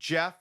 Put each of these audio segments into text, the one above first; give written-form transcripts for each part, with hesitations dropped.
Jeff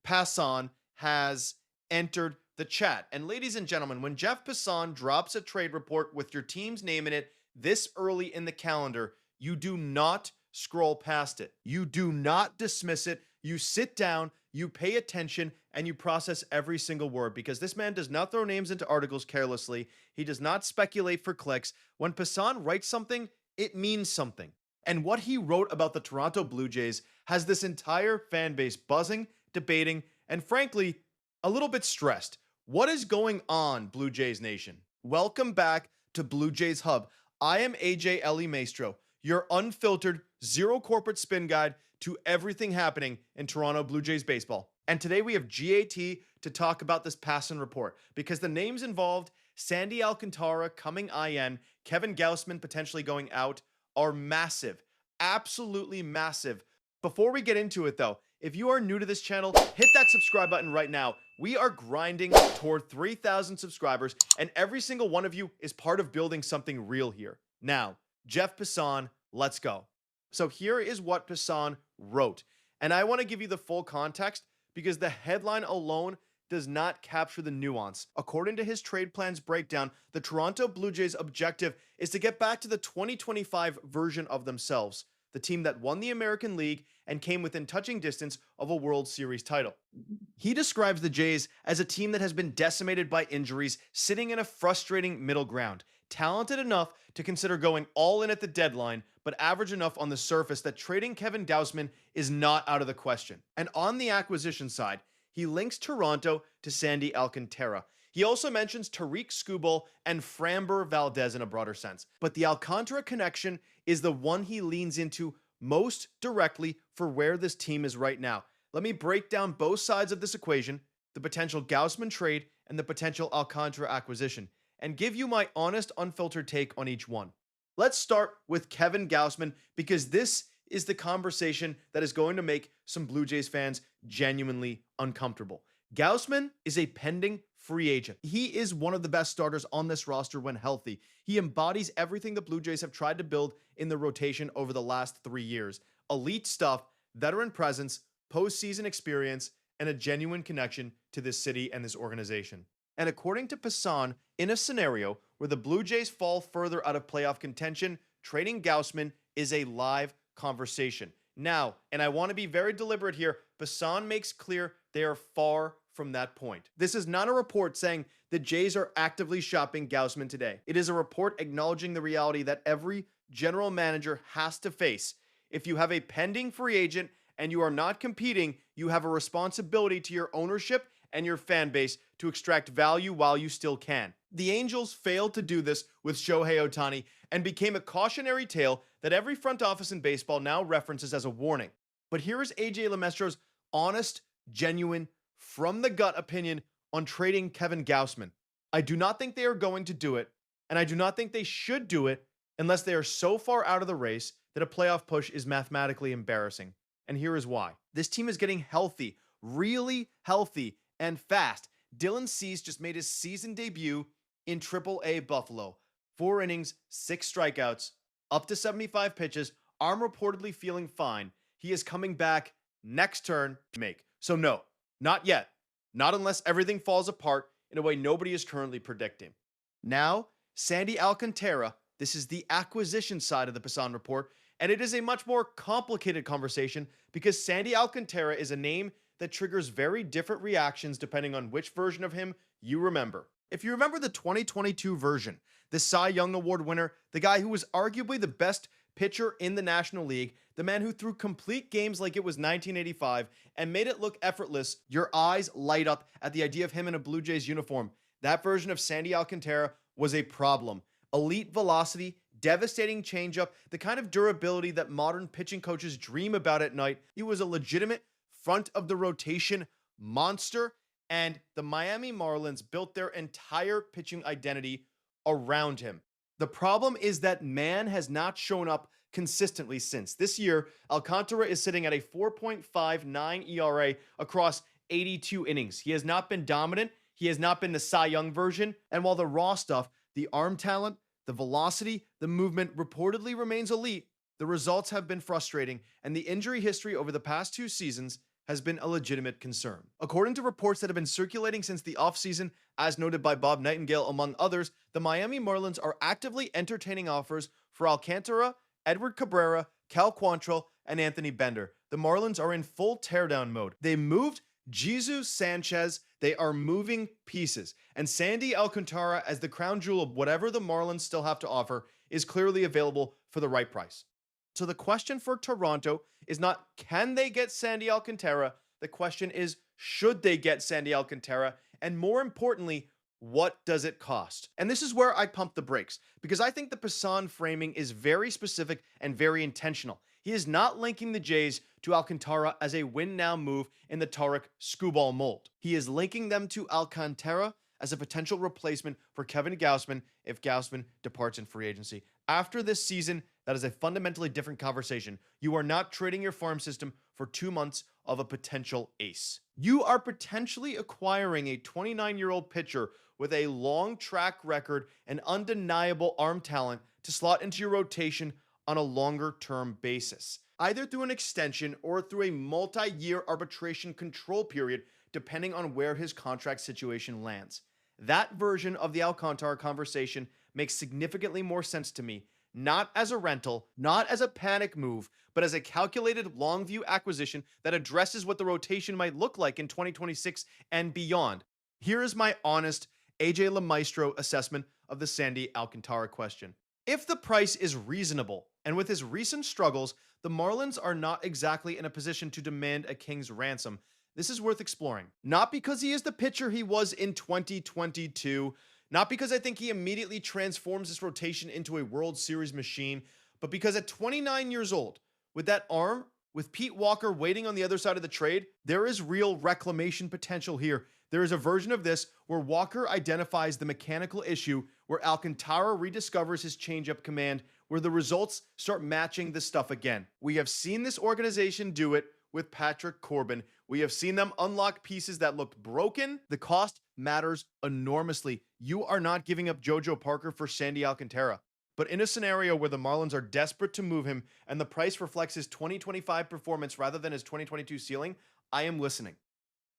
Passan has entered the chat. And ladies and gentlemen, when Jeff Passan drops a trade report with your team's name in it this early in the calendar, you do not scroll past it. You do not dismiss it. You sit down, you pay attention, and you process every single word, because this man does not throw names into articles carelessly. He does not speculate for clicks. When Passan writes something, it means something. And what he wrote about the Toronto Blue Jays has this entire fan base buzzing, debating, and frankly, a little bit stressed. What is going on, Blue Jays Nation? Welcome back to Blue Jays Hub. I am AJ Ellie Maestro, your unfiltered, zero corporate spin guide to everything happening in Toronto Blue Jays baseball. And today we have GAT to talk about this Passan report, because the names involved, Sandy Alcantara coming IN, Kevin Gausman potentially going out, are massive, absolutely massive. Before we get into it though, if you are new to this channel, hit that subscribe button right now. We are grinding toward 3,000 subscribers, and every single one of you is part of building something real here. Now, Jeff Passan, let's go. So here is what Passan wrote, and I want to give you the full context because the headline alone does not capture the nuance. According to his trade plans breakdown, the Toronto Blue Jays' objective is to get back to the 2025 version of themselves, the team that won the American League and came within touching distance of a World Series title. He describes the Jays as a team that has been decimated by injuries, sitting in a frustrating middle ground, talented enough to consider going all in at the deadline, but average enough on the surface that trading Kevin Gausman is not out of the question. And on the acquisition side, he links Toronto to Sandy Alcantara. He also mentions Tariq Skubal and Framber Valdez in a broader sense. But the Alcantara connection is the one he leans into most directly for where this team is right now. Let me break down both sides of this equation, the potential Gausman trade and the potential Alcantara acquisition, and give you my honest, unfiltered take on each one. Let's start with Kevin Gausman, because this is the conversation that is going to make some Blue Jays fans genuinely uncomfortable. Gausman is a pending free agent. He is one of the best starters on this roster when healthy. He embodies everything the Blue Jays have tried to build in the rotation over the last 3 years. Elite stuff, veteran presence, postseason experience, and a genuine connection to this city and this organization. And according to Passan, in a scenario where the Blue Jays fall further out of playoff contention, trading Gausman is a live conversation. Now, and I want to be very deliberate here, Passan makes clear they are far from that point. This is not a report saying the Jays are actively shopping Gausman today. It is a report acknowledging the reality that every general manager has to face. If you have a pending free agent and you are not competing, you have a responsibility to your ownership and your fan base to extract value while you still can. The Angels failed to do this with Shohei Ohtani and became a cautionary tale that every front office in baseball now references as a warning. But here is AJ Lemestro's honest, genuine, from the gut opinion on trading Kevin Gausman. I do not think they are going to do it, and I do not think they should do it unless they are so far out of the race that a playoff push is mathematically embarrassing. And here is why. This team is getting healthy, really healthy, and fast. Dylan Cease just made his season debut in AAA Buffalo. 4 innings, 6 strikeouts, up to 75 pitches, arm reportedly feeling fine. He is coming back next turn to make. So no, not yet. Not unless everything falls apart in a way nobody is currently predicting. Now, Sandy Alcantara, this is the acquisition side of the Passan report, and it is a much more complicated conversation because Sandy Alcantara is a name that triggers very different reactions depending on which version of him you remember. If you remember the 2022 version, the Cy Young Award winner, the guy who was arguably the best pitcher in the National League, the man who threw complete games like it was 1985 and made it look effortless, your eyes light up at the idea of him in a Blue Jays uniform. That version of Sandy Alcantara was a problem. Elite velocity, devastating changeup, the kind of durability that modern pitching coaches dream about at night. He was a legitimate front of the rotation monster, and the Miami Marlins built their entire pitching identity around him. The problem is that man has not shown up consistently since. This year, Alcantara is sitting at a 4.59 ERA across 82 innings. He has not been dominant. He has not been the Cy Young version. And while the raw stuff, the arm talent, the velocity, the movement reportedly remains elite, the results have been frustrating, and the injury history over the past 2 seasons has been a legitimate concern. According to reports that have been circulating since the offseason, as noted by Bob Nightingale among others, the Miami Marlins are actively entertaining offers for Alcantara, Edward Cabrera, Cal Quantrill, and Anthony Bender. The Marlins are in full teardown mode. They moved Jesus Sanchez. They are moving pieces. And Sandy Alcantara, as the crown jewel of whatever the Marlins still have to offer, is clearly available for the right price. So the question for Toronto is not, can they get Sandy Alcantara? The question is, should they get Sandy Alcantara? And more importantly, what does it cost? And this is where I pump the brakes, because I think the Passan framing is very specific and very intentional. He is not linking the Jays to Alcantara as a win-now move in the Tarek Skubal mold. He is linking them to Alcantara as a potential replacement for Kevin Gausman if Gausman departs in free agency. After this season, that is a fundamentally different conversation. You are not trading your farm system for 2 months of a potential ace. You are potentially acquiring a 29-year-old pitcher with a long track record and undeniable arm talent to slot into your rotation on a longer-term basis, either through an extension or through a multi-year arbitration control period, depending on where his contract situation lands. That version of the Alcantara conversation makes significantly more sense to me, not as a rental, not as a panic move, but as a calculated long-view acquisition that addresses what the rotation might look like in 2026 and beyond. Here is my honest AJ LeMaestro assessment of the Sandy Alcantara question. If the price is reasonable, and with his recent struggles, the Marlins are not exactly in a position to demand a king's ransom, this is worth exploring. Not because he is the pitcher he was in 2022, not because I think he immediately transforms this rotation into a World Series machine, but because at 29 years old, with that arm, with Pete Walker waiting on the other side of the trade, there is real reclamation potential here. There is a version of this where Walker identifies the mechanical issue, where Alcantara rediscovers his changeup command, where the results start matching the stuff again. We have seen this organization do it with Patrick Corbin. We have seen them unlock pieces that looked broken. The cost matters enormously. You are not giving up JoJo Parker for Sandy Alcantara. But in a scenario where the Marlins are desperate to move him and the price reflects his 2025 performance rather than his 2022 ceiling, I am listening.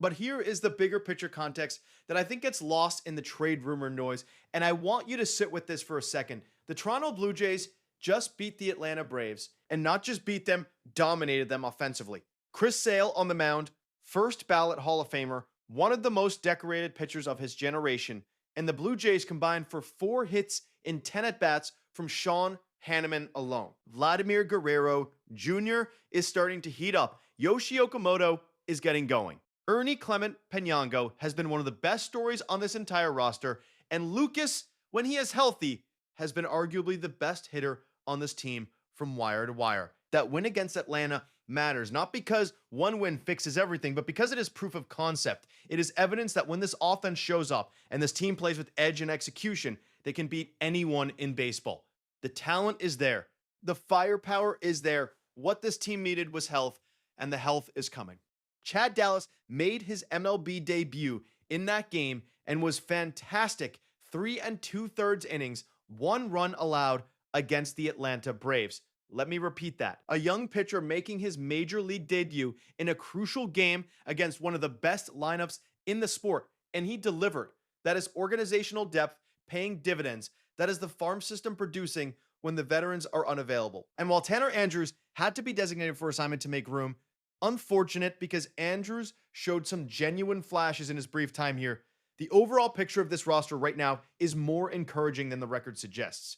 But here is the bigger picture context that I think gets lost in the trade rumor noise, and I want you to sit with this for a second. The Toronto Blue Jays just beat the Atlanta Braves, and not just beat them, dominated them offensively. Chris Sale on the mound, first ballot Hall of Famer, one of the most decorated pitchers of his generation, and the Blue Jays combined for 4 hits in 10 at-bats from Sean Hanneman alone. Vladimir Guerrero Jr. is starting to heat up. Yoshi Okamoto is getting going. Ernie Clement Penyango has been one of the best stories on this entire roster, and Lucas, when he is healthy, has been arguably the best hitter on this team from wire to wire. That win against Atlanta matters, not because one win fixes everything, but because it is proof of concept. It is evidence that when this offense shows up and this team plays with edge and execution, they can beat anyone in baseball. The talent is there. The firepower is there. What this team needed was health, and the health is coming. Chad Dallas made his MLB debut in that game and was fantastic. 3 2/3 innings, 1 run allowed against the Atlanta Braves. Let me repeat that. A young pitcher making his major league debut in a crucial game against one of the best lineups in the sport, and he delivered. That is organizational depth paying dividends. That is the farm system producing when the veterans are unavailable. And while Tanner Andrews had to be designated for assignment to make room, unfortunate because Andrews showed some genuine flashes in his brief time here, the overall picture of this roster right now is more encouraging than the record suggests.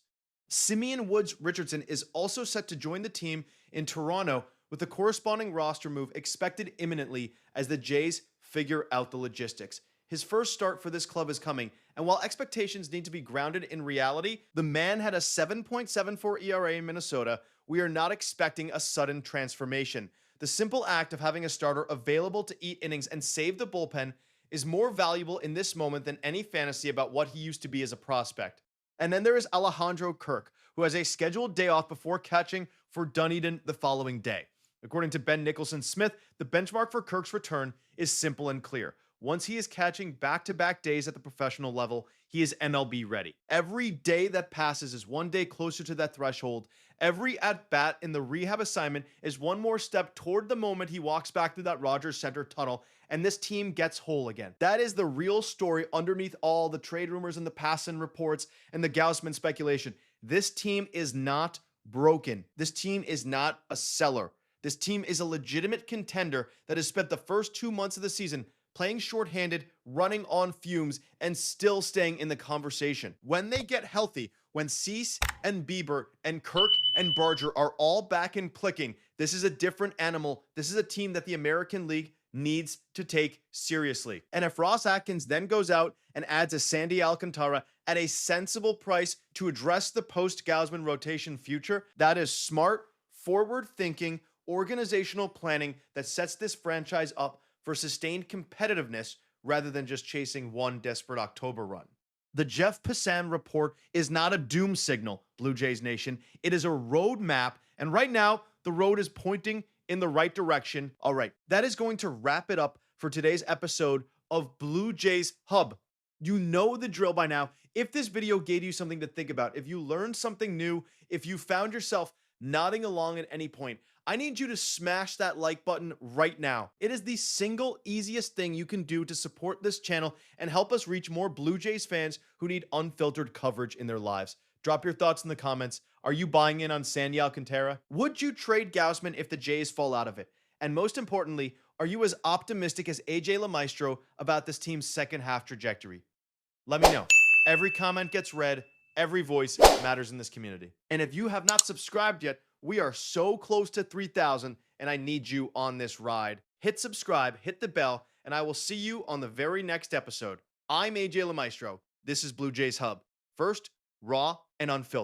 Simeon Woods Richardson is also set to join the team in Toronto, with the corresponding roster move expected imminently as the Jays figure out the logistics. His first start for this club is coming, and while expectations need to be grounded in reality, the man had a 7.74 ERA in Minnesota. We are not expecting a sudden transformation. The simple act of having a starter available to eat innings and save the bullpen is more valuable in this moment than any fantasy about what he used to be as a prospect. And then there is Alejandro Kirk, who has a scheduled day off before catching for Dunedin the following day. According to Ben Nicholson Smith, the benchmark for Kirk's return is simple and clear. Once he is catching back-to-back days at the professional level, he is MLB ready. Every day that passes is one day closer to that threshold. Every at-bat in the rehab assignment is one more step toward the moment he walks back through that Rogers Center tunnel and this team gets whole again. That is the real story underneath all the trade rumors and the Passan reports and the Gausman speculation. This team is not broken. This team is not a seller. This team is a legitimate contender that has spent the first 2 months of the season playing shorthanded, running on fumes, and still staying in the conversation. When they get healthy, when Cease and Bieber and Kirk and Barger are all back and clicking, this is a different animal. This is a team that the American League needs to take seriously. And if Ross Atkins then goes out and adds a Sandy Alcantara at a sensible price to address the post-Gausman rotation future, that is smart, forward-thinking, organizational planning that sets this franchise up for sustained competitiveness rather than just chasing one desperate October run. The Jeff Passan report is not a doom signal, Blue Jays Nation. It is a roadmap, and right now, the road is pointing in the right direction. All right, that is going to wrap it up for today's episode of Blue Jays Hub. You know the drill by now. If this video gave you something to think about, if you learned something new, if you found yourself nodding along at any point, I need you to smash that like button right now. It is the single easiest thing you can do to support this channel and help us reach more Blue Jays fans who need unfiltered coverage in their lives. Drop your thoughts in the comments. Are you buying in on Sandy Alcantara? Would you trade Gausman if the Jays fall out of it? And most importantly, are you as optimistic as AJ LeMaestro about this team's second half trajectory? Let me know. Every comment gets read. Every voice matters in this community. And if you have not subscribed yet, we are so close to 3,000 and I need you on this ride. Hit subscribe, hit the bell, and I will see you on the very next episode. I'm AJ LeMaestro. This is Blue Jays Hub. First, raw and unfiltered.